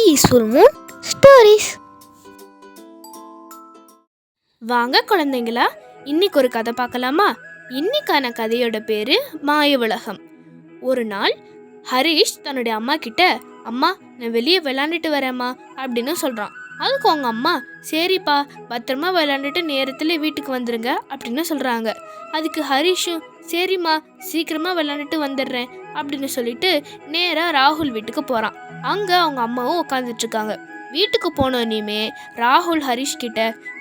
Peaceful Moon stories. வாங்க குழந்தைங்களா, இன்னைக்கு ஒரு கதை பார்க்கலாமா? இன்னைக்கான கதையோட பேரு மாய உலகம். ஒரு நாள் ஹரிஷ் தன்னுடைய அம்மா கிட்ட, அம்மா நான் வெளியே விளையாண்டுட்டு வரேம்மா அப்படின்னு சொல்றான். அதுக்கு அவங்க அம்மா, சரிப்பா பத்திரமா விளையாண்டுட்டு நேரத்தில் வீட்டுக்கு வந்துருங்க அப்படின்னு சொல்கிறாங்க. அதுக்கு ஹரிஷும், சரிம்மா சீக்கிரமாக விளையாண்டுட்டு வந்துடுறேன் அப்படின்னு சொல்லிட்டு நேராக ராகுல் வீட்டுக்கு போகிறான். அங்கே அவங்க அம்மாவும் உட்காந்துட்ருக்காங்க. வீட்டுக்கு போனோன்னையுமே ராகுல் ஹரிஷ் கிட்ட,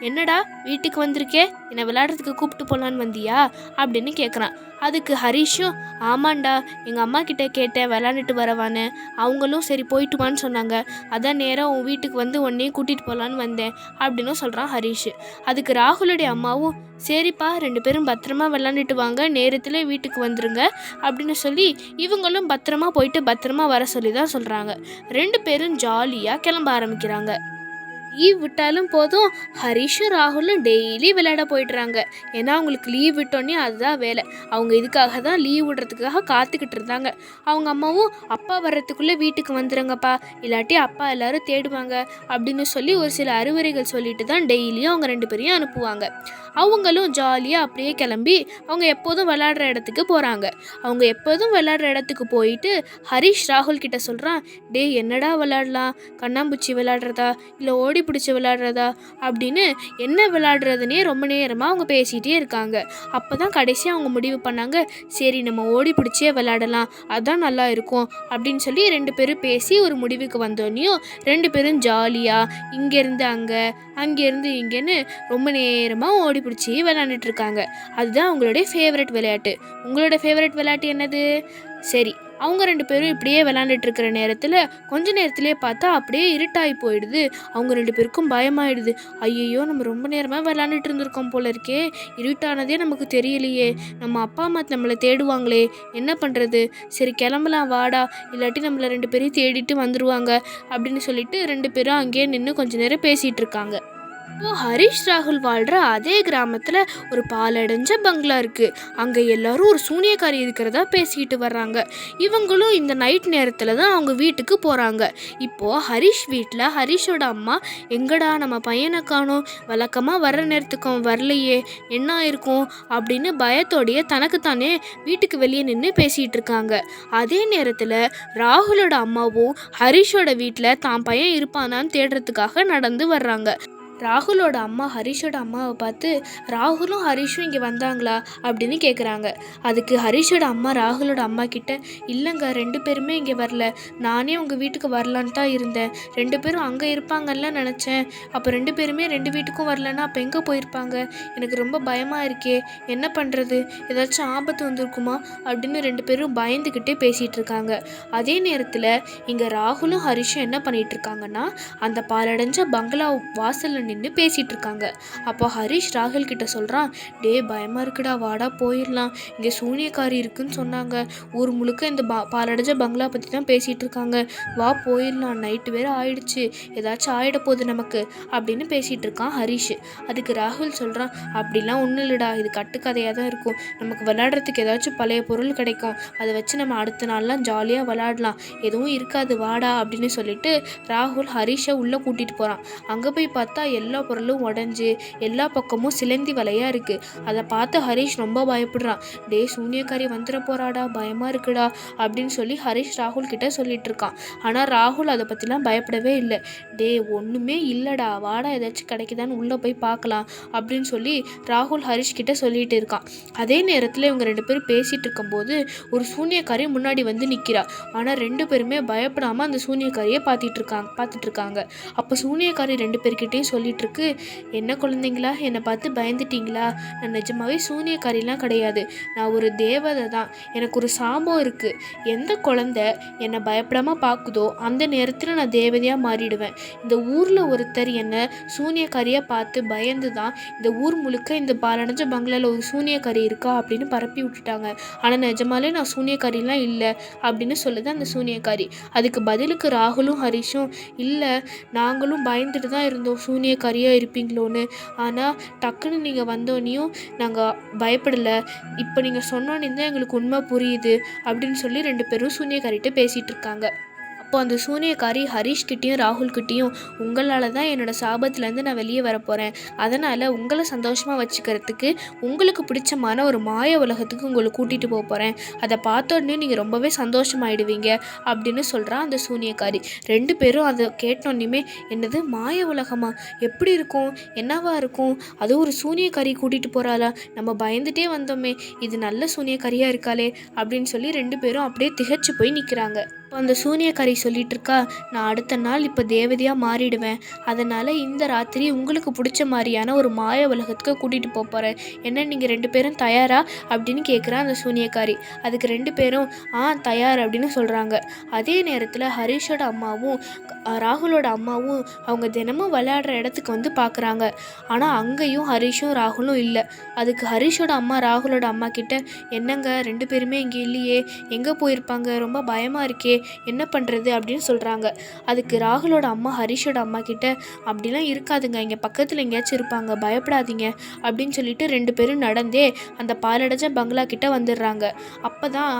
என்னடா வீட்டுக்கு வந்திருக்கே, என்னை விளையாடுறதுக்கு கூப்பிட்டு போகலான்னு வந்தியா அப்படின்னு கேட்குறான். அதுக்கு ஹரிஷும், ஆமாண்டா எங்கள் அம்மா கிட்ட கேட்டேன் விளையாண்டுட்டு வரவான்னு, அவங்களும் சரி போயிட்டு வான்னு சொன்னாங்க, அதான் நேராக உன் வீட்டுக்கு வந்து உன்னையும் கூட்டிகிட்டு போகலான்னு வந்தேன் அப்படின்னு சொல்கிறான் ஹரிஷ். அதுக்கு ராகுலுடைய அம்மாவும், சரிப்பா 2 பேரும் பத்திரமா விளையாண்டுட்டு வாங்க, நேரத்தில் வீட்டுக்கு வந்துருங்க அப்படின்னு சொல்லி இவங்களும் பத்திரமா போயிட்டு பத்திரமா வர சொல்லி தான் சொல்கிறாங்க. 2 பேரும் ஜாலியாக கிளம்ப ஆரம்பிக்கிறாங்க. லீவ் விட்டாலும் போதும் ஹரிஷும் ராகுலும் டெய்லி விளையாட போயிடுறாங்க. ஏன்னா அவங்களுக்கு லீவ் விட்டோன்னே அதுதான் வேலை. அவங்க இதுக்காக தான் லீவ் விடுறதுக்காக காத்துக்கிட்டு இருந்தாங்க. அவங்க அம்மாவும், அப்பா வர்றதுக்குள்ளே வீட்டுக்கு வந்துடுங்கப்பா, இல்லாட்டி அப்பா எல்லாரும் தேடுவாங்க அப்படின்னு சொல்லி ஒரு சில அறிவுரைகள் சொல்லிட்டு தான் டெய்லியும் அவங்க 2 பேரையும் அனுப்புவாங்க. அவங்களும் ஜாலியாக அப்படியே கிளம்பி அவங்க எப்போதும் விளையாடுற இடத்துக்கு போகிறாங்க. அவங்க எப்போதும் விளையாடுற இடத்துக்கு போயிட்டு ஹரிஷ் ராகுல் கிட்ட சொல்கிறான், டே என்னடா விளையாடலாம், கண்ணாம்பூச்சி விளையாடுறதா இல்லை ஓடி பிடிச்சி விளையாடுறதா அப்படின்னு என்ன விளையாடுறதுனே ரொம்ப நேரமாக அவங்க பேசிகிட்டே இருக்காங்க. அப்போ தான் கடைசியாக அவங்க முடிவு பண்ணாங்க, சரி நம்ம ஓடி பிடிச்சே விளையாடலாம், அதுதான் நல்லா இருக்கும் அப்படின்னு சொல்லி 2 பேரும் பேசி ஒரு முடிவுக்கு வந்தோடனையும் 2 பேரும் ஜாலியாக இங்கேருந்து அங்கே அங்கேருந்து இங்கேன்னு ரொம்ப நேரமாக ஓடி பிடிச்சி விளையாண்டுட்டு இருக்காங்க. அதுதான் அவங்களுடைய ஃபேவரட் விளையாட்டு. உங்களோட ஃபேவரட் விளையாட்டு என்னது? சரி, அவங்க 2 பேரும் இப்படியே விளையாண்டுட்டு இருக்கிற நேரத்தில் கொஞ்ச நேரத்திலே பார்த்தா அப்படியே இருட்டாகி போயிடுது. அவங்க 2 பேருக்கும் பயமாயிடுது. ஐயோ நம்ம ரொம்ப நேரமாக விளையாண்டுட்டு இருந்திருக்கோம் போல இருக்கே, இருட்டானதே நமக்கு தெரியலையே, நம்ம அப்பா அம்மா நம்மளை தேடுவாங்களே, என்ன பண்ணுறது, சரி கிளம்பலாம் வாடா, இல்லாட்டி நம்மளை 2 பேரையும் தேடிட்டு வந்துடுவாங்க அப்படின்னு சொல்லிட்டு 2 பேரும் அங்கேயே நின்று கொஞ்ச நேரம் பேசிகிட்டு இருக்காங்க. இப்போ ஹரிஷ் ராகுல் வாழ்கிற அதே கிராமத்தில் ஒரு பாலடைஞ்ச பங்களா இருக்குது. அங்கே எல்லாரும் ஒரு சூனியக்காரி இருக்கிறதா பேசிக்கிட்டு வர்றாங்க. இவங்களும் இந்த நைட் நேரத்தில் தான் அவங்க வீட்டுக்கு போகிறாங்க. இப்போது ஹரிஷ் வீட்டில் ஹரிஷோட அம்மா, எங்கடா நம்ம பையனை காணோம், வழக்கமாக வர்ற நேரத்துக்கு அவன் வரலையே, என்ன ஆயிருக்கும் அப்படின்னு பயத்தோடைய தனக்குத்தானே வீட்டுக்கு வெளியே நின்று பேசிகிட்டு இருக்காங்க. அதே நேரத்தில் ராகுலோட அம்மாவும் ஹரிஷோட வீட்டில் தான் பையன் இருப்பானான்னு தேடுறதுக்காக நடந்து வர்றாங்க. ராகுலோட அம்மா ஹரிஷோட அம்மாவை பார்த்து, ராகுலும் ஹரிஷும் இங்கே வந்தாங்களா அப்படின்னு கேட்குறாங்க. அதுக்கு ஹரிஷோட அம்மா ராகுலோட அம்மா கிட்ட, இல்லைங்க 2 பேருமே இங்கே வரல, நானே உங்கள் வீட்டுக்கு வரலான்னு தான் இருந்தேன், 2 பேரும் அங்கே இருப்பாங்கல்ல நினச்சேன், அப்போ 2 பேருமே 2 வீட்டுக்கும் வரலன்னா அப்போ எங்கே போயிருப்பாங்க, எனக்கு ரொம்ப பயமாக இருக்கே, என்ன பண்ணுறது, ஏதாச்சும் ஆபத்து வந்திருக்குமா அப்படின்னு 2 பேரும் பயந்துக்கிட்டே பேசிகிட்டு இருக்காங்க. அதே நேரத்தில் இங்கே ராகுலும் ஹரிஷும் என்ன பண்ணிகிட்டு இருக்காங்கன்னா, அந்த பாலடைஞ்ச பங்களா வாசலில் நின்று பேசிகிட்டு இருக்காங்க. அப்போ ஹரிஷ் ராகுல் கிட்ட சொல்கிறான், டே பயமாக இருக்குடா, வாடா போயிடலாம், இங்கே சூனியக்காரி இருக்குன்னு சொன்னாங்க, ஊர் முழுக்க இந்த பாலடைஞ்ச பங்களா பற்றி தான் பேசிகிட்டு இருக்காங்க, வா போயிடலாம், நைட்டு வேறு ஆயிடுச்சு, ஏதாச்சும் ஆகிட போகுது நமக்கு அப்படின்னு பேசிகிட்டு இருக்கான் ஹரிஷ். அதுக்கு ராகுல் சொல்கிறான், அப்படிலாம் ஒன்றும் இல்லைடா, இது கட்டுக்கதையாக தான் இருக்கும், நமக்கு விளையாடுறதுக்கு ஏதாச்சும் பழைய பொருள் கிடைக்கும், அதை வச்சு நம்ம அடுத்த நாள்லாம் ஜாலியாக விளையாடலாம், எதுவும் இருக்காது வாடா அப்படின்னு சொல்லிட்டு ராகுல் ஹரிஷை உள்ளே கூட்டிகிட்டு போகிறான். அங்கே போய் பார்த்தா எல்லா பொருளும் உடஞ்சி எல்லா பக்கமும் சிலந்தி வலையாக இருக்குது. அதை பார்த்து ஹரிஷ் ரொம்ப பயப்படுறான். டே சூனியக்காரி வந்துட போகிறாடா, பயமாக இருக்குடா அப்படின்னு சொல்லி ஹரிஷ் ராகுல் கிட்ட சொல்லிட்டு இருக்கான். ஆனால் ராகுல் அதை பற்றிலாம் பயப்படவே இல்லை. டே ஒன்றுமே இல்லைடா, வாடா ஏதாச்சும் கிடைக்குதான்னு உள்ளே போய் பார்க்கலாம் அப்படின்னு சொல்லி ராகுல் ஹரிஷ் கிட்ட சொல்லிட்டு இருக்கான். அதே நேரத்தில் இவங்க 2 பேரும் பேசிகிட்டு இருக்கும்போது ஒரு சூனியக்காரி முன்னாடி வந்து நிற்கிறா. ஆனால் 2 பேருமே பயப்படாமல் அந்த சூனியக்காரியை பார்த்துட்டு இருக்காங்க. அப்போ சூனியக்காரி 2 பேர்கிட்டையும் சொல்லிட்டு இருக்கு, என்ன குழந்தைங்களா, என்னை பார்த்து பயந்துட்டீங்களா, நான் நிஜமாவே சூனியக்காரிலாம் கிடையாது, நான் ஒரு தேவதை தான், எனக்கு ஒரு சாபம் இருக்குது, எந்த குழந்தை என்னை பயப்படாமல் பார்க்குதோ அந்த நேரத்தில் நான் தேவதையாக மாறிடுவேன். இந்த ஊரில் ஒருத்தர் என்னை சூனியக்காரியாக பார்த்து பயந்து தான் இந்த ஊர் முழுக்க இந்த பாலடைஞ்ச பங்களாவில் ஒரு சூனியக்காரி இருக்கா அப்படின்னு பரப்பி விட்டுட்டாங்க. ஆனால் நிஜமாலே நான் சூனியக்காரிலாம் இல்லை அப்படின்னு சொல்லுது அந்த சூனியக்காரி. அதுக்கு பதிலுக்கு ராகுலும் ஹரிஷும், இல்லை நாங்களும் பயந்துட்டு தான் இருந்தோம் சூனியக்காரியாக இருப்பீங்களோன்னு, ஆனால் டக்குன்னு நீங்கள் வந்தோன்னையும் நாங்கள் பயப்படலை, இப்போ நீங்கள் சொன்னோன்னே தான் எங்களுக்கு உண்மை புரியுது அப்படின்னு சொல்லி 2 பேரும் சூனியக்காரிகிட்ட பேசிகிட்டு இருக்காங்க. அப்போ அந்த சூனியக்காரி ஹரிஷ்கிட்டேயும் ராகுல்கிட்டேயும் உங்களால் தான் என்னோட சாபத்துலேருந்து நான் வெளியே வர போகிறேன், அதனால் உங்களை சந்தோஷமாக வச்சுக்கிறதுக்கு உங்களுக்கு பிடிச்சமான ஒரு மாய உலகத்துக்கு உங்களை கூட்டிகிட்டு போகிறேன், அதை பார்த்த உடனே நீங்கள் ரொம்பவே சந்தோஷமாயிடுவீங்க அப்படின்னு சொல்கிறா அந்த சூனியக்காரி. 2 பேரும் அதை கேட்டோன்னுமே என்னது மாய உலகமா, எப்படி இருக்கும், என்னவா இருக்கும், அதுவும் ஒரு சூனியக்காரி கூட்டிகிட்டு போகிறாளா, நம்ம பயந்துட்டே வந்தோமே, இது நல்ல சூனியக்காரியாக இருக்காளே அப்படின்னு சொல்லி 2 பேரும் அப்படியே திகைச்சு போய் நிற்கிறாங்க. இப்போ அந்த சூனியக்காரி சொல்லிட்டு இருக்கா, நான் அடுத்த நாள் இப்போ தேவதையாக மாறிடுவேன், அதனால் இந்த ராத்திரி உங்களுக்கு பிடிச்ச மாதிரியான ஒரு மாய உலகத்துக்கு கூட்டிகிட்டு போகிறேன், என்ன நீங்கள் 2 பேரும் தயாரா அப்படின்னு கேட்குறா அந்த சூனியக்காரி. அதுக்கு 2 பேரும் தயார் அப்படின்னு சொல்கிறாங்க. அதே நேரத்தில் ஹரிஷோட அம்மாவும் ராகுலோட அம்மாவும் அவங்க தினமும் விளையாடுற இடத்துக்கு வந்து பார்க்குறாங்க. ஆனால் அங்கேயும் ஹரிஷும் ராகுலும் இல்லை. அதுக்கு ஹரிஷோட அம்மா ராகுலோட அம்மா கிட்ட, என்னங்க 2 பேருமே இங்கே இல்லையே, எங்கே போயிருப்பாங்க, ரொம்ப பயமாக இருக்கே, என்ன பண்ணுறது அப்படின்னு சொல்கிறாங்க. அதுக்கு ராகுலோட அம்மா ஹரிஷோட அம்மா கிட்ட, அப்படிலாம் இருக்காதுங்க, இங்கே பக்கத்தில் எங்கேயாச்சும் இருப்பாங்க, பயப்படாதீங்க அப்படின்னு சொல்லிட்டு 2 பேரும் நடந்தே அந்த பாலடைஞ்ச பங்களா கிட்ட வந்துடுறாங்க. அப்போ தான்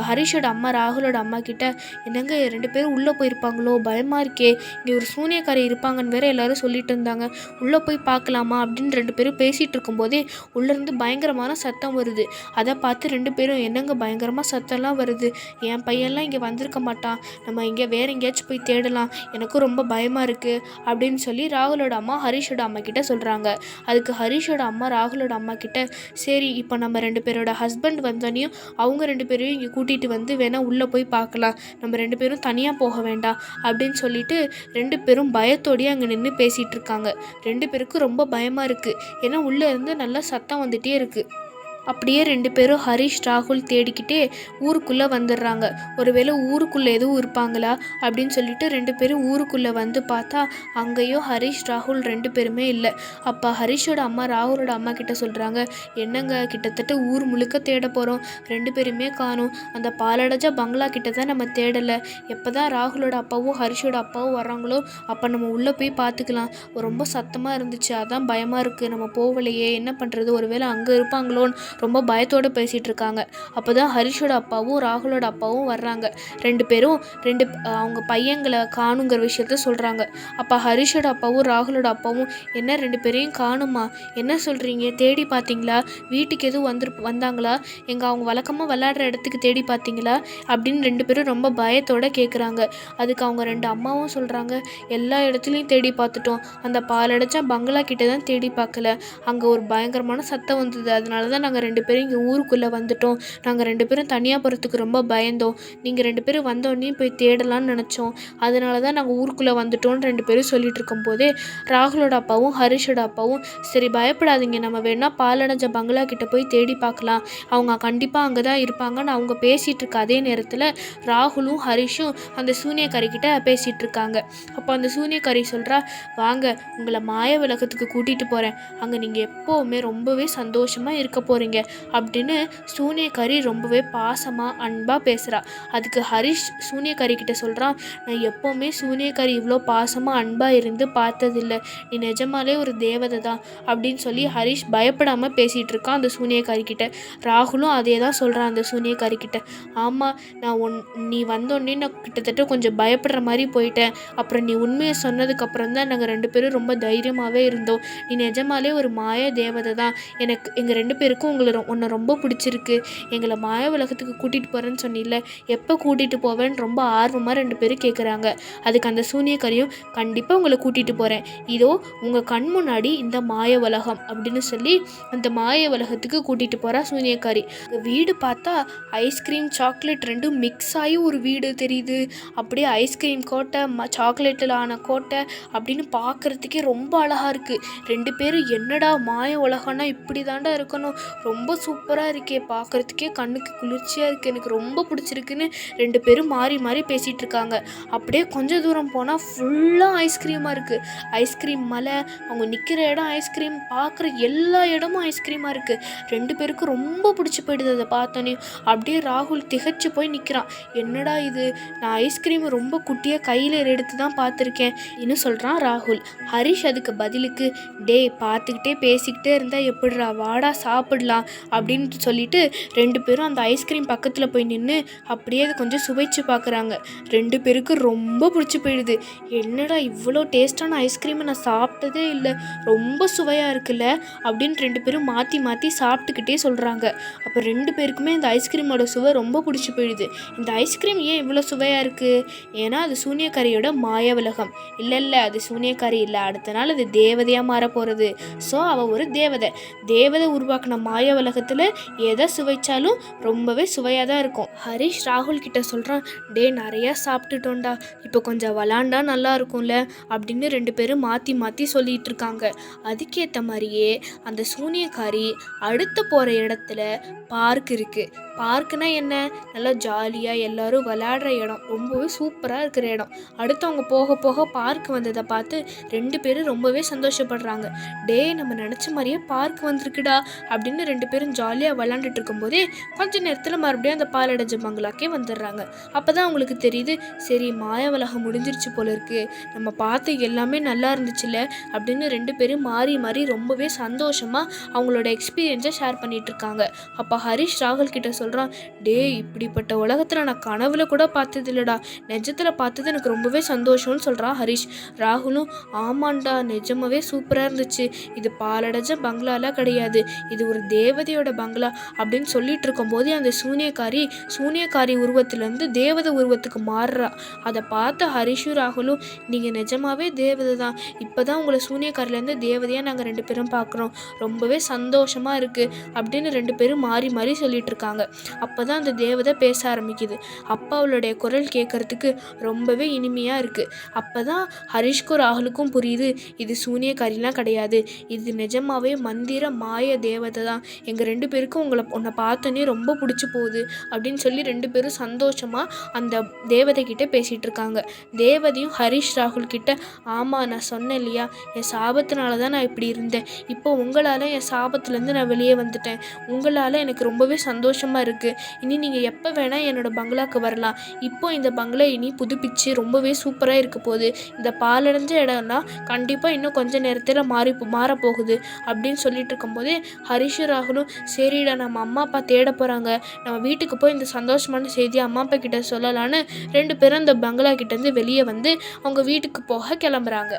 ஹரிஷோட அம்மா ராகுலோட அம்மா கிட்ட, என்னங்க 2 பேரும் உள்ளே போயிருப்பாங்களோ, பயமாக இருக்கே, இங்கே ஒரு சூனியக்காரி இருப்பாங்கன்னு வேற எல்லாரும் சொல்லிட்டு இருந்தாங்க, உள்ளே போய் பார்க்கலாமா அப்படின்னு 2 பேரும் பேசிகிட்டு இருக்கும்போதே உள்ளேருந்து பயங்கரமான சத்தம் வருது. அதை பார்த்து 2 பேரும், என்னங்க பயங்கரமாக சத்தம்லாம் வருது, என் பையன்லாம் இங்கே வந்திருக்க மாட்டான், நம்ம இங்கே வேற எங்கேயாச்சும் போய் தேடலாம், எனக்கும் ரொம்ப பயமாக இருக்குது அப்படின்னு சொல்லி ராகுலோட அம்மா ஹரிஷோட அம்மா கிட்ட சொல்கிறாங்க. அதுக்கு ஹரிஷோட அம்மா ராகுலோட அம்மா கிட்ட, சரி இப்போ நம்ம 2 பேரோட ஹஸ்பண்ட் வந்தோடனையும் அவங்க 2 பேரையும் இங்கே கூட்டிகிட்டு வந்து வேணால் உள்ளே போய் பார்க்கலாம், நம்ம 2 பேரும் தனியாக போக வேண்டாம் அப்படின்னு சொல்லிட்டு 2 பேரும் பயத்தோடயே அங்கே நின்று பேசிகிட்டு இருக்காங்க. 2 பேருக்கும் ரொம்ப பயமாக இருக்குது, ஏன்னா உள்ளே இருந்து நல்லா சத்தம் வந்துகிட்டே இருக்குது. அப்படியே 2 பேரும் ஹரிஷ் ராகுல் தேடிக்கிட்டே ஊருக்குள்ளே வந்துடுறாங்க. ஒருவேளை ஊருக்குள்ளே எதுவும் இருப்பாங்களா அப்படின்னு சொல்லிட்டு 2 பேரும் ஊருக்குள்ளே வந்து பார்த்தா அங்கேயும் ஹரிஷ் ராகுல் 2 பேருமே இல்லை. அப்போ ஹரிஷோட அம்மா ராகுலோட அம்மா கிட்ட சொல்கிறாங்க, என்னங்க கிட்டத்தட்ட ஊர் முழுக்க தேட போகிறோம், 2 பேருமே காணும், அந்த பாலடைஞ்ச பங்களா கிட்ட தான் நம்ம தேடலை, எப்போ தான் ராகுலோட அப்பாவும் ஹரிஷோட அப்பாவும் வர்றாங்களோ அப்போ நம்ம உள்ளே போய் பார்த்துக்கலாம், ரொம்ப சத்தமாக இருந்துச்சு, அதான் பயமாக இருக்குது, நம்ம போகலையே, என்ன பண்ணுறது, ஒருவேளை அங்கே இருப்பாங்களோன்னு ரொம்ப பயத்தோடு பேசிகிட்டு இருக்காங்க. அப்போ தான் ஹரிஷோட அப்பாவும் ராகுலோட அப்பாவும் வர்றாங்க. 2 பேரும் அவங்க பையங்களை காணுங்கிற விஷயத்த சொல்கிறாங்க. அப்போ ஹரிஷோட அப்பாவும் ராகுலோட அப்பாவும், என்ன 2 பேரையும் காணுமா, என்ன சொல்கிறீங்க, தேடி பார்த்தீங்களா, வீட்டுக்கு எதுவும் வந்தாங்களா, அவங்க வழக்கமாக விளையாடுற இடத்துக்கு தேடி பார்த்தீங்களா அப்படின்னு 2 பேரும் ரொம்ப பயத்தோடு கேட்குறாங்க. அதுக்கு அவங்க 2 அம்மாவும் சொல்கிறாங்க, எல்லா இடத்துலையும் தேடி பார்த்துட்டோம், அந்த பாலடைச்சா பங்களா கிட்ட தான் தேடி பார்க்கல, அங்கே ஒரு பயங்கரமான சத்தம் வந்தது, அதனால தான் நாங்கள் 2 பேரும் இங்கே ஊருக்குள்ளே வந்துட்டோம், நாங்கள் 2 பேரும் தனியாக போகிறதுக்கு ரொம்ப பயந்தோம், நீங்கள் 2 பேரும் வந்தோடனே போய் தேடலான்னு நினச்சோம், அதனால தான் நாங்கள் ஊருக்குள்ளே வந்துட்டோன்னு 2 பேரும் சொல்லிட்டு இருக்கும்போதே ராகுலோட அப்பாவும் ஹரிஷோட அப்பாவும், சரி பயப்படாதீங்க, நம்ம வேணால் பாலடைஞ்ச பங்களா கிட்ட போய் தேடி பார்க்கலாம், அவங்க கண்டிப்பாக அங்கே தான் இருப்பாங்கன்னு அவங்க பேசிகிட்டு இருக்க அதே நேரத்தில் ராகுலும் ஹரிஷும் அந்த சூனியக்காரி கிட்ட பேசிகிட்டு இருக்காங்க. அப்போ அந்த சூனியக்காரி சொல்கிறா, வாங்க உங்களை மாய உலகத்துக்கு கூட்டிகிட்டு போகிறேன், அங்கே நீங்கள் எப்போவுமே ரொம்பவே சந்தோஷமாக இருக்க போகிறீங்க அப்படின்னு சூனியக்காரி ரொம்பவே பாசமாக அன்பாக பேசுகிறா. அதுக்கு ஹரிஷ் சூனியக்காரி கிட்ட சொல்கிறான், நான் எப்போவுமே சூனியக்காரி இவ்வளோ பாசமாக அன்பாக இருந்து பார்த்ததில்லை, நீ நிஜமாலே ஒரு தேவதை தான் அப்படின்னு சொல்லி ஹரிஷ் பயப்படாமல் பேசிகிட்டு இருக்கான் அந்த சூனியக்காரி கிட்ட. ராகுலும் அதே தான் சொல்கிறான் அந்த சூனியக்காரி கிட்ட, ஆமாம் நான் நீ வந்தோடனே நான் கிட்டத்தட்ட கொஞ்சம் பயப்படுற மாதிரி போயிட்டேன், அப்புறம் நீ உண்மையை சொன்னதுக்கப்புறம் தான் நாங்கள் 2 பேரும் ரொம்ப தைரியமாகவே இருந்தோம், நீ நிஜமாலே ஒரு மாய தேவதை தான், எனக்கு எங்கள் 2 பேருக்கும் உன்னை ரொம்ப பிடிச்சிருக்கு, எங்களை மாய உலகத்துக்கு கூட்டிகிட்டு போகிறேன்னு சொன்னில்ல, எப்போ கூட்டிகிட்டு போவேன்னு ரொம்ப ஆர்வமாக 2 பேரும் கேட்குறாங்க. அதுக்கு அந்த சூனியக்காரியும், கண்டிப்பாக உங்களை கூட்டிகிட்டு போகிறேன், இதோ உங்கள் கண் முன்னாடி இந்த மாய உலகம் அப்படின்னு சொல்லி அந்த மாய உலகத்துக்கு கூட்டிகிட்டு போகிறா சூனியக்காரி. வீடு பார்த்தா ஐஸ்கிரீம் சாக்லேட் 2 மிக்ஸ் ஆகி ஒரு வீடு தெரியுது, அப்படியே ஐஸ்கிரீம் கோட்டை சாக்லேட்டில் ஆன கோட்டை அப்படின்னு பார்க்குறதுக்கே ரொம்ப அழகாக இருக்குது. 2 பேரும் என்னடா மாய உலகம்னா இப்படி தாண்டா இருக்கணும், ரொம்ப சூப்பராக இருக்கே, பார்க்குறதுக்கே கண்ணுக்கு குளிர்ச்சியாக இருக்குது, எனக்கு ரொம்ப பிடிச்சிருக்குன்னு 2 பேரும் மாறி மாறி பேசிகிட்டு இருக்காங்க. அப்படியே கொஞ்சம் தூரம் போனால் ஃபுல்லாக ஐஸ்கிரீமாக இருக்குது, ஐஸ்கிரீம் மலை, அவங்க நிற்கிற இடம் ஐஸ்கிரீம், பார்க்குற எல்லா இடமும் ஐஸ்கிரீமாக இருக்குது. 2 பேருக்கும் ரொம்ப பிடிச்சி போயிடுது. அதை பார்த்தோன்னே அப்படியே ராகுல் திகைச்சு போய் நிற்கிறான், என்னடா இது, நான் ஐஸ்கிரீம் ரொம்ப குட்டியாக கையில் எடுத்து தான் பார்த்துருக்கேன் இன்னும் சொல்கிறான் ராகுல். ஹரிஷ் அதுக்கு பதிலுக்கு, டே பார்த்துக்கிட்டே பேசிக்கிட்டே இருந்தால் எப்படிரா, வாடா சாப்பிடலாம் தான் அப்படின்னு சொல்லிட்டு 2 பேரும் அந்த ஐஸ்கிரீம் பக்கத்தில் போய் நின்று அப்படியே அது கொஞ்சம் சுவைச்சு பார்க்குறாங்க. 2 பேருக்கு ரொம்ப பிடிச்சி போயிடுது. என்னடா இவ்வளோ டேஸ்டான ஐஸ்கிரீமை நான் சாப்பிட்டதே இல்லை, ரொம்ப சுவையாக இருக்குல்ல அப்படின்னு 2 பேரும் மாற்றி மாற்றி சாப்பிட்டுக்கிட்டே சொல்கிறாங்க. அப்போ 2 பேருக்குமே இந்த ஐஸ்கிரீமோட சுவை ரொம்ப பிடிச்சி போயிடுது. இந்த ஐஸ்கிரீம் ஏன் இவ்வளோ சுவையாக இருக்குது? ஏன்னா அது சூனியக்காரியோட மாய உலகம். இல்லை அது சூனியக்காரி இல்லை, அடுத்த நாள் அது தேவதையாக மாற போகிறது. ஸோ அவள் ஒரு தேவதை உருவாக்கின மாய உலகத்தில் எதை சுவைச்சாலும் ரொம்பவே சுவையாக தான் இருக்கும். ஹரிஷ் ராகுல் கிட்ட சொல்கிறான், டே நிறையா சாப்பிட்டுட்டோண்டா, இப்போ கொஞ்சம் விளாண்டா நல்லா இருக்கும்ல அப்படின்னு 2 பேரும் மாற்றி மாற்றி சொல்லிட்டு இருக்காங்க. அதுக்கேற்ற மாதிரியே அந்த சூனியக்காரி அடுத்து போகிற இடத்துல பார்க் இருக்குது. பார்க்குனா என்ன, நல்லா ஜாலியாக எல்லோரும் விளையாடுற இடம், ரொம்பவே சூப்பராக இருக்கிற இடம். அடுத்து அவங்க போக போக பார்க் வந்ததை பார்த்து 2 பேரும் ரொம்பவே சந்தோஷப்படுறாங்க. டே நம்ம நினச்ச மாதிரியே பார்க் வந்திருக்குடா அப்படின்னு 2 பேரும் ஜாலியாக விளாண்டுட்டு இருக்கும்போதே கொஞ்ச நேரத்தில் மறுபடியும் அந்த பாலடைஞ்ச பங்களாக்கே வந்துடுறாங்க. அப்போ தான் அவங்களுக்கு தெரியுது, சரி மாய உலகம் முடிஞ்சிருச்சு போல இருக்குது, நம்ம பார்த்து எல்லாமே நல்லா இருந்துச்சுல்ல அப்படின்னு 2 பேரும் மாறி மாறி ரொம்பவே சந்தோஷமாக அவங்களோட எக்ஸ்பீரியன்ஸை ஷேர் பண்ணிட்டு இருக்காங்க. அப்போ ஹரிஷ் ராகுல் கிட்ட சொல்கிறான், டே இப்படிப்பட்ட உலகத்தில் நான் கனவுல கூட பார்த்தது இல்லைடா, நிஜத்தில் பார்த்தது எனக்கு ரொம்பவே சந்தோஷம்னு சொல்கிறான் ஹரிஷ். ராகுலும் ஆமாண்டா நிஜமாவே சூப்பராக இருந்துச்சு, இது பாலடைஞ்ச பங்களாலாம் கிடையாது, இது ஒரு தேவதையோட பங்களா அப்படின்னு சொல்லிட்டு இருக்கும்போதே அந்த சூனியக்காரி உருவத்திலேருந்து தேவதை உருவத்துக்கு மாறுறா. அதை பார்த்த ஹரிஷும் ராகுலும், நீங்கள் நிஜமாவே தேவதை தான், இப்போ தான் உங்களை சூனியக்காரிலேருந்து தேவதையாக நாங்கள் 2 பேரும் பார்க்குறோம், ரொம்பவே சந்தோஷமாக இருக்குது அப்படின்னு 2 பேரும் மாறி மாறி சொல்லிட்டு இருக்காங்க. அப்போ தான் அந்த தேவதை பேச ஆரம்பிக்குது. அப்போ அவளுடைய குரல் கேட்குறதுக்கு ரொம்பவே இனிமையாக இருக்குது. அப்போ தான் ஹரிஷ்க்கும் ராகுலுக்கும் புரியுது, இது சூனியக்காரிலாம் கிடையாது, இது நிஜமாவே மந்திர மாய தேவதை தான், எங்கள் 2 பேருக்கும் உன்னை பார்த்தோன்னே ரொம்ப பிடிச்சி போகுது அப்படின்னு சொல்லி 2 பேரும் சந்தோஷமாக அந்த தேவதை கிட்டே பேசிகிட்டு இருக்காங்க. தேவதையும் ஹரிஷ் ராகுல் கிட்ட, ஆமாம் நான் சொன்னேன் இல்லையா, என் சாபத்தினால தான் நான் இப்படி இருந்தேன், இப்போ உங்களால் என் சாபத்துலேருந்து நான் வெளியே வந்துட்டேன், உங்களால் எனக்கு ரொம்பவே சந்தோஷமாக இருக்குது, இனி நீங்கள் எப்போ வேணால் என்னோட பங்களாவுக்கு வரலாம், இப்போ இந்த பங்களா இனி புதுப்பிச்சு ரொம்பவே சூப்பராக இருக்க போகுது, இந்த பாலடைஞ்ச இடம்லாம் கண்டிப்பாக இன்னும் கொஞ்சம் நேரத்தில் மாறப்போகுது அப்படின்னு சொல்லிட்டு இருக்கும்போதே ஹரிஷ் ராகுலும், சரிடா நம்ம அம்மா அப்பா தேட போகிறாங்க, நம்ம வீட்டுக்கு போய் இந்த சந்தோஷமான செய்தியை அம்மா அப்பா கிட்ட சொல்லலான்னு 2 பேரும் அந்த பங்களா கிட்டேருந்து வெளியே வந்து அவங்க வீட்டுக்கு போக கிளம்புறாங்க.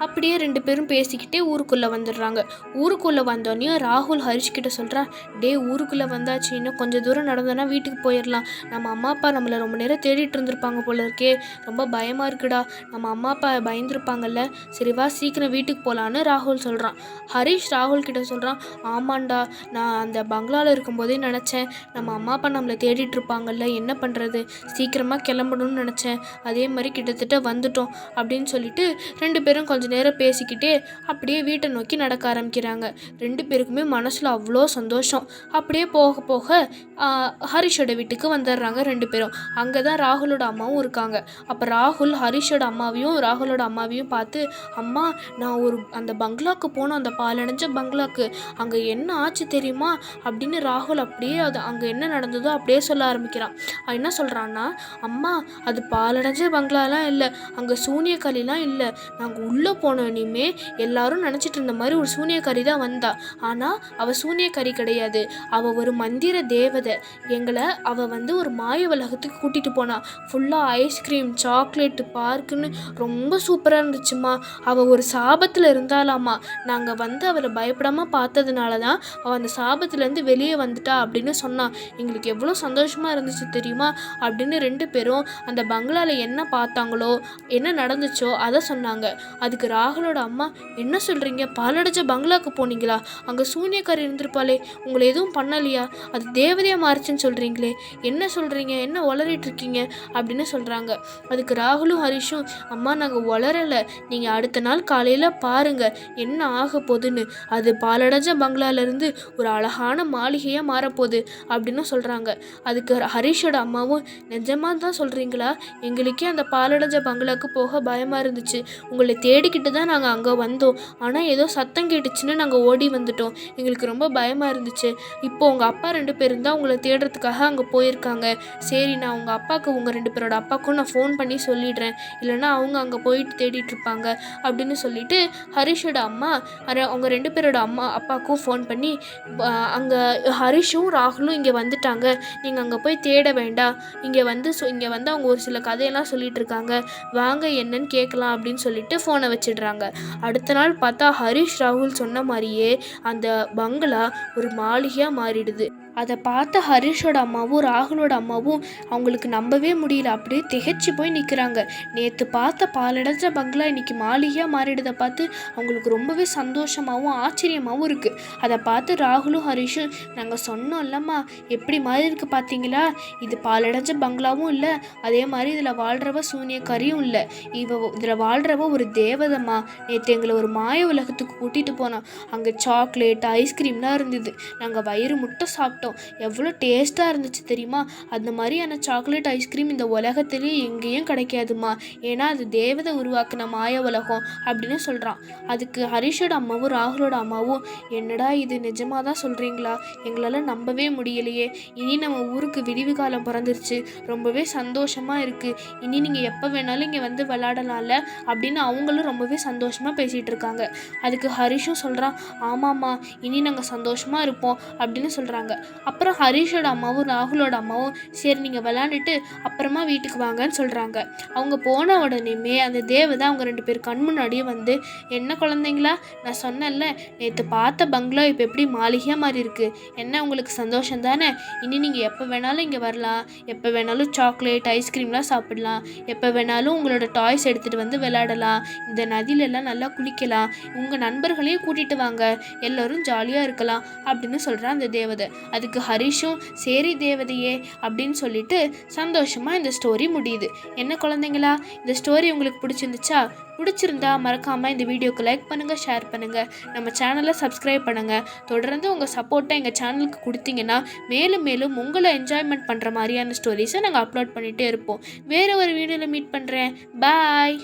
அப்படியே 2 பேரும் பேசிக்கிட்டே ஊருக்குள்ளே வந்துடுறாங்க. ஊருக்குள்ளே வந்தோடனே ராகுல் ஹரிஷ் கிட்ட சொல்கிறான், டே ஊருக்குள்ளே வந்தாச்சு, இன்னும் கொஞ்சம் தூரம் நடந்தோன்னா வீட்டுக்கு போயிடலாம், நம்ம அம்மா அப்பா நம்மளை ரொம்ப நேரம் தேடிட்டு இருந்திருப்பாங்க போல இருக்கே, ரொம்ப பயமாக இருக்குடா, நம்ம அம்மா அப்பா பயந்துருப்பாங்கல்ல, சரி வா சீக்கிரம் வீட்டுக்கு போகலான்னு ராகுல் சொல்கிறான். ஹரிஷ் ராகுல் கிட்ட சொல்கிறான், ஆமாண்டா நான் அந்த பங்களாவில் இருக்கும்போதே நினச்சேன், நம்ம அம்மா அப்பா நம்மளை தேடிட்டு இருப்பாங்கல்ல, என்ன பண்ணுறது, சீக்கிரமாக கிளம்பணும்னு நினச்சேன், அதே மாதிரி கிட்டத்தட்ட வந்துட்டோம் அப்படின்னு சொல்லிட்டு 2 பேரும் கொஞ்சம் நேரம் பேசிக்கிட்டே அப்படியே வீட்டை நோக்கி நடக்க ஆரம்பிக்கிறாங்க. 2 பேருக்குமே மனசில் அவ்வளோ சந்தோஷம். அப்படியே போக போக ஹரிஷோட வீட்டுக்கு வந்துடுறாங்க 2 பேரும். அங்கே தான் ராகுலோட அம்மாவும் இருக்காங்க. அப்போ ராகுல் ஹரிஷோட ராகுலோட அம்மாவையும் பார்த்து, அம்மா நான் அந்த பங்களாவுக்கு போனோம், அந்த பாலடைஞ்ச பங்களாவுக்கு, அங்கே என்ன ஆச்சு தெரியுமா அப்படின்னு ராகுல் அப்படியே அங்கே என்ன நடந்ததோ அப்படியே சொல்ல ஆரம்பிக்கிறான். என்ன சொல்கிறான்னா, அம்மா அது பாலடைஞ்ச பங்களாலாம் இல்லை, அங்கே சூனியக்காரிலாம் இல்லை, நாங்கள் உள்ளே போனோன்னே எல்லாரும் நினச்சிட்டு இருந்த மாதிரி ஒரு சூனியக்காரி தான் வந்தா, ஆனால் அவள் சூனியக்காரி கிடையாது, அவள் ஒரு மந்திர தேவதை, அவள் ஒரு மாய உலகத்துக்கு கூட்டிகிட்டு போனா, ஃபுல்லாக ஐஸ்கிரீம் சாக்லேட்டு பார்க்குன்னு ரொம்ப சூப்பராக இருந்துச்சுமா, அவள் ஒரு சாபத்தில் இருந்தாலாமா, நாங்கள் அவளை பயப்படாமல் பார்த்ததுனால தான் அவள் அந்த சாபத்துலேருந்து வெளியே வந்துட்டா அப்படின்னு சொன்னான். எங்களுக்கு எவ்வளோ சந்தோஷமாக இருந்துச்சு தெரியுமா அப்படின்னு 2 பேரும் அந்த பங்களாவில் என்ன பார்த்தாங்களோ என்ன நடந்துச்சோ அதை சொன்னாங்க. அதுக்கு ராகுலோட அம்மா, என்ன சொல்கிறீங்க, பாலடைஞ்ச பங்களாவுக்கு போனீங்களா, அங்கே சூனியக்காரி இருந்திருப்பாளே, உங்களை எதுவும் பண்ணலையா, அது தேவதையாக மாறிச்சுன்னு சொல்கிறீங்களே, என்ன சொல்கிறீங்க, என்ன உளறிட்டு இருக்கீங்க அப்படின்னு சொல்கிறாங்க. அதுக்கு ராகுலும் ஹரிஷும், அம்மா நாங்கள் உளரலை, நீங்கள் அடுத்த நாள் காலையில் பாருங்கள் என்ன ஆக போகுதுன்னு, அது பாலடைஞ்ச பங்களாலேருந்து ஒரு அழகான மாளிகையாக மாறப்போகுது அப்படின்னு சொல்கிறாங்க. அதுக்கு ஹரிஷோட அம்மாவும், நிஜமாக தான் சொல்கிறீங்களா, எங்களுக்கே அந்த பாலடைஞ்ச பங்களாவுக்கு போக பயமாக இருந்துச்சு, உங்களை தேடிக்கிட்டு தான் நாங்கள் அங்கே வந்தோம். ஆனால் ஏதோ சத்தம் கேட்டுச்சுன்னு நாங்கள் ஓடி வந்துட்டோம். எங்களுக்கு ரொம்ப பயமாக இருந்துச்சு. இப்போ உங்கள் அப்பா 2 பேரும் தான் உங்களை தேடுறதுக்காக அங்கே போயிருக்காங்க. சரி, நான் உங்கள் அப்பாவுக்கு உங்கள் 2 பேரோட அப்பாவுக்கும் நான் ஃபோன் பண்ணி சொல்லிடுறேன். இல்லைன்னா அவங்க அங்கே போயிட்டு தேடிட்டு இருப்பாங்க அப்படின்னு சொல்லிட்டு ஹரிஷோட அம்மா அவங்க 2 பேரோட அப்பாவுக்கும் ஃபோன் பண்ணி அங்கே ஹரிஷும் ராகுலும் இங்கே வந்துட்டாங்க, நீங்கள் அங்கே போய் தேட வேண்டாம், இங்கே வந்து அவங்க ஒரு சில கதையெல்லாம் சொல்லிட்டு இருக்காங்க, வாங்க என்னன்னு கேட்கலாம் அப்படின்னு சொல்லிட்டு ஃபோனை வச்சிடுறாங்க. அடுத்த நாள் பார்த்தா ஹரிஷ் ராகுல் சொன்ன மாதிரியே அந்த பங்களா ஒரு மாளிகையாக மாறிடுது. அதை பார்த்த ஹரிஷோட அம்மாவும் ராகுலோட அம்மாவும் அவங்களுக்கு நம்பவே முடியல. அப்படியே திகைச்சு போய் நிற்கிறாங்க. நேற்று பார்த்த பாலடைஞ்ச பங்களா இன்னைக்கு மாளிகையாக மாறிடுதை பார்த்து அவங்களுக்கு ரொம்பவே சந்தோஷமாகவும் ஆச்சரியமாகவும் இருக்குது. அதை பார்த்து ராகுலும் ஹரிஷும், நாங்கள் சொன்னோம்லம்மா எப்படி மாறி இருக்குது பார்த்தீங்களா, இது பாலடைஞ்ச பங்களாவும் இல்லை, அதே மாதிரி இதில் வாழ்கிறவ சூனியக்காரியும் இல்லை, இதில் வாழ்கிறவ ஒரு தேவதம்மா. நேற்று எங்களை ஒரு மாய உலகத்துக்கு கூட்டிகிட்டு போனோம். அங்கே சாக்லேட் ஐஸ்கிரீம்லாம் இருந்தது. நாங்கள் வயிறு முட்டை சாப்பிட்டோம். எவ்வளோ டேஸ்ட்டாக இருந்துச்சு தெரியுமா. அந்த மாதிரியான சாக்லேட் ஐஸ்கிரீம் இந்த உலகத்திலேயே எங்கேயும் கிடைக்காதுமா. ஏன்னா அது தேவதை உருவாக்குன மாய உலகம் அப்படின்னு சொல்கிறான். அதுக்கு ஹரிஷோட அம்மாவும் ராகுலோட அம்மாவும், என்னடா இது நிஜமாக தான் சொல்கிறீங்களா, எங்களால் நம்பவே முடியலையே, இனி நம்ம ஊருக்கு விடிவு காலம் பிறந்துருச்சு, ரொம்பவே சந்தோஷமாக இருக்குது, இனி நீங்கள் எப்போ வேணாலும் இங்கே வந்து விளையாடலாம்ல அப்படின்னு அவங்களும் ரொம்பவே சந்தோஷமாக பேசிகிட்டு இருக்காங்க. அதுக்கு ஹரிஷும் சொல்கிறான், ஆமாம்மா இனி நாங்கள் சந்தோஷமாக இருப்போம் அப்படின்னு சொல்கிறாங்க. அப்புறம் ஹரிஷோட அம்மாவும் ராகுலோட அம்மாவும், சரி நீங்கள் விளையாண்டுட்டு அப்புறமா வீட்டுக்கு வாங்கன்னு சொல்கிறாங்க. அவங்க போன உடனேமே அந்த தேவதை அவங்க 2 பேர் கண் முன்னாடியே வந்து, என்ன குழந்தைங்களா, நான் சொன்னேன்ல நேற்று பார்த்த பங்களா இப்போ எப்படி மாளிகையாக மாதிரி இருக்குது, என்ன உங்களுக்கு சந்தோஷம் தானே, இனி நீங்கள் எப்போ வேணாலும் இங்கே வரலாம், எப்போ வேணாலும் சாக்லேட் ஐஸ்கிரீம்லாம் சாப்பிடலாம், எப்போ வேணாலும் உங்களோட டாய்ஸ் எடுத்துகிட்டு வந்து விளையாடலாம், இந்த நதியிலெல்லாம் நல்லா குளிக்கலாம், உங்கள் நண்பர்களையும் கூட்டிகிட்டு வாங்க, எல்லோரும் ஜாலியாக இருக்கலாம் அப்படின்னு சொல்கிறான் அந்த தேவதை. அதுக்கு ஹரிஷும் சரி தேவதையே அப்படின்னு சொல்லிட்டு சந்தோஷமாக இந்த ஸ்டோரி முடியுது. என்ன குழந்தைங்களா, இந்த ஸ்டோரி உங்களுக்கு பிடிச்சிருந்துச்சா? பிடிச்சிருந்தா மறக்காமல் இந்த வீடியோக்கு லைக் பண்ணுங்கள், ஷேர் பண்ணுங்கள், நம்ம சேனலை சப்ஸ்கிரைப் பண்ணுங்கள். தொடர்ந்து உங்கள் சப்போர்ட்டை எங்கள் சேனலுக்கு கொடுத்தீங்கன்னா மேலும் மேலும் உங்களை என்ஜாய்மெண்ட் பண்ணுற மாதிரியான ஸ்டோரிஸை நாங்கள் அப்லோட் பண்ணிகிட்டே இருப்போம். வேறு ஒரு வீடியோவில் மீட் பண்ணுறேன். பாய்.